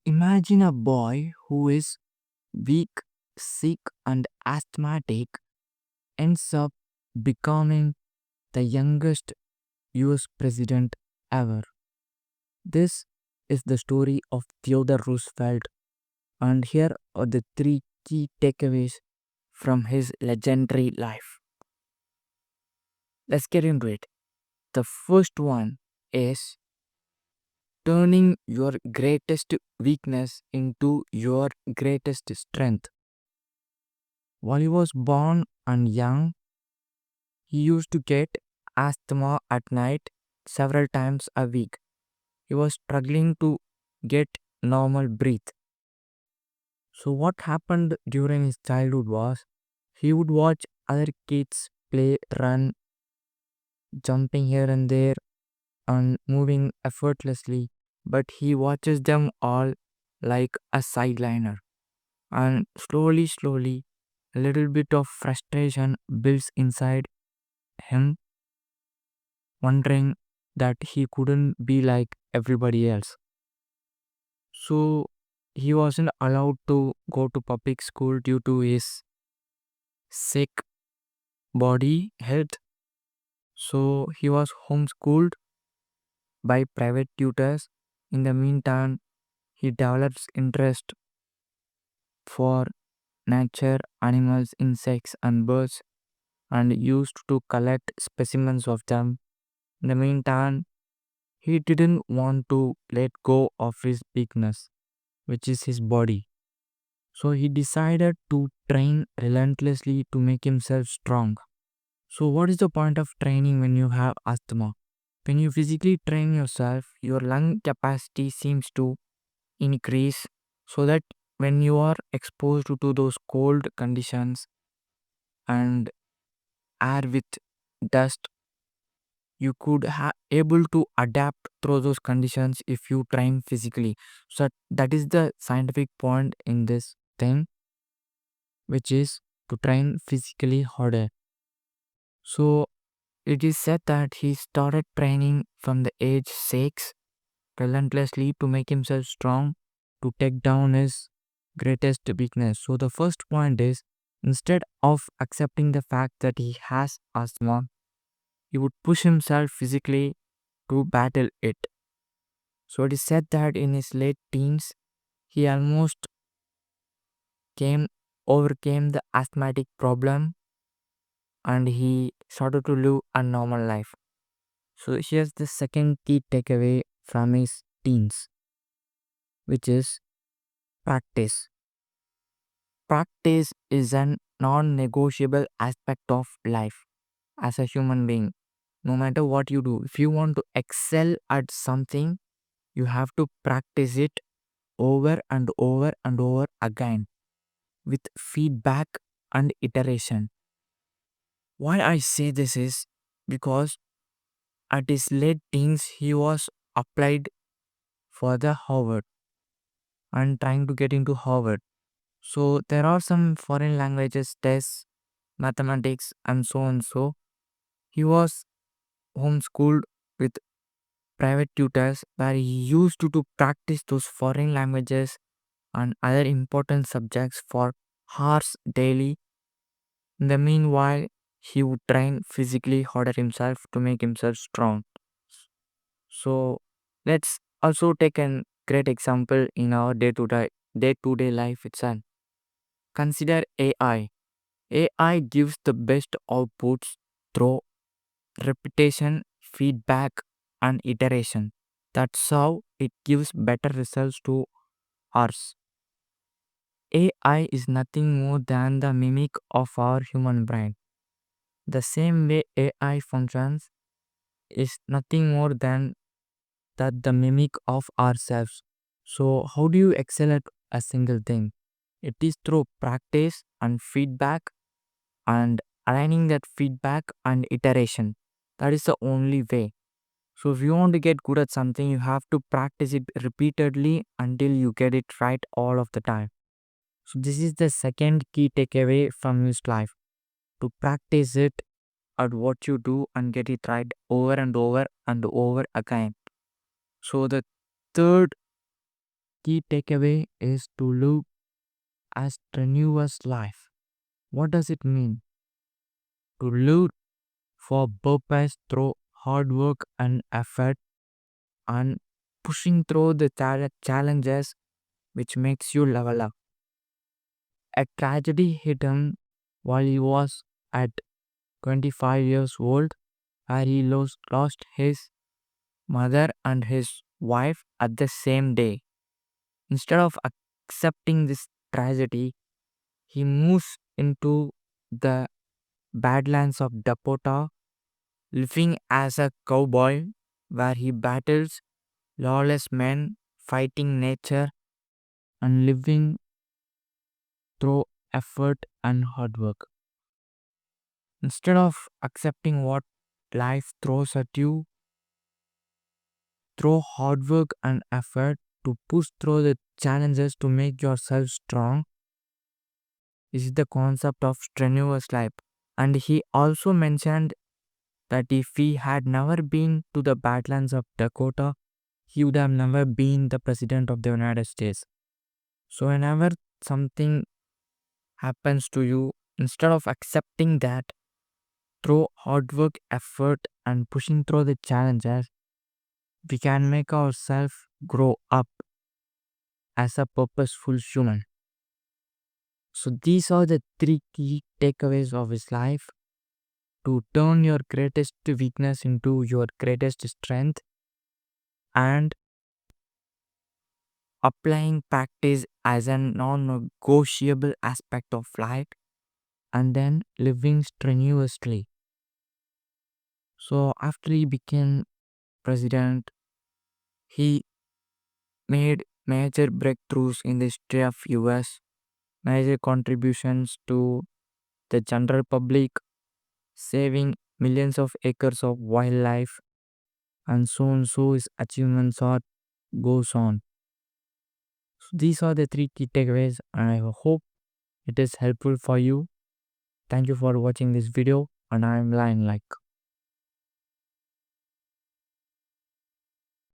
Imagine a boy who is weak, sick, and asthmatic ends up becoming the youngest US president ever. This is the story of Theodore Roosevelt, and here are the three key takeaways from his legendary life. Let's get into it. The first one is turning your greatest weakness into your greatest strength. While he was born and young, he used to get asthma at night several times a week. He was struggling to get normal breath. So, what happened during his childhood was he would watch other kids play, run, jumping here and there, and moving effortlessly, but he watches them all like a sideliner. And slowly, a little bit of frustration builds inside him, wondering that he couldn't be like everybody else. So he wasn't allowed to go to public school due to his sick body health. So he was homeschooled by private tutors. In the meantime, he develops interest for nature, animals, insects, and birds, and used to collect specimens of them. In the meantime, he didn't want to let go of his weakness, which is his body. So he decided to train relentlessly to make himself strong. So, what is the point of training when you have asthma? When you physically train yourself, your lung capacity seems to increase so that when you are exposed to those cold conditions and air with dust, you could able to adapt through those conditions if you train physically. So that is the scientific point in this thing, which is to train physically harder. So it is said that he started training from the age 6 relentlessly to make himself strong to take down his greatest weakness. So the first point is instead of accepting the fact that he has asthma, he would push himself physically to battle it. So it is said that in his late teens, he almost came overcame the asthmatic problem and he started to live a normal life. So here's the second key takeaway from his teens, which is practice. Practice is a non negotiable aspect of life as a human being. No matter what you do, if you want to excel at something, you have to practice it over and over and over again with feedback and iteration. Why I say this is because at his late teens, he was applied for the Harvard and trying to get into Harvard. So there are some foreign languages tests, mathematics, and so on. So he was homeschooled with private tutors where he used to practice those foreign languages and other important subjects for hours daily. In the meanwhile, he would train physically harder himself to make himself strong. So let's also take a great example in our day to day life itself. Consider AI. AI gives the best outputs through repetition, feedback, and iteration. That's how it gives better results to ours. AI is nothing more than the mimic of our human brain. The same way AI functions is nothing more than that the mimic of ourselves. So, how do you excel at a single thing? It is through practice and feedback and aligning that feedback and iteration. That is the only way. So, if you want to get good at something, you have to practice it repeatedly until you get it right all of the time. So, this is the second key takeaway from his life to practice it at what you do and get it right over and over and over again. So, the third key takeaway is to live a strenuous life. What does it mean? To live for purpose through hard work and effort and pushing through the challenges which makes you level up. A tragedy hit him while he was at 25 years old, where he lost his mother and his wife at the same day. Instead of accepting this tragedy, he moves into the badlands of Dakota, living as a cowboy where he battles lawless men, fighting nature, and living through effort and hard work. Instead of accepting what life throws at you, through hard work and effort to push through the challenges to make yourself strong. This is the concept of strenuous life. And he also mentioned that if he had never been to the Badlands of Dakota, he would have never been the president of the United States. So, whenever something happens to you, instead of accepting that through hard work, effort, and pushing through the challenges, we can make ourselves grow up as a purposeful human. So, these are the three key takeaways of his life: to turn your greatest weakness into your greatest strength, and applying practice as a non negotiable aspect of life, and then living strenuously. So, after he became president, he made major breakthroughs in the history of US, major contributions to the general public, saving millions of acres of wildlife, and so on. So his achievements are goes on. So these are the three key takeaways, and I hope it is helpful for you. Thank you for watching this video, and I am lionlike.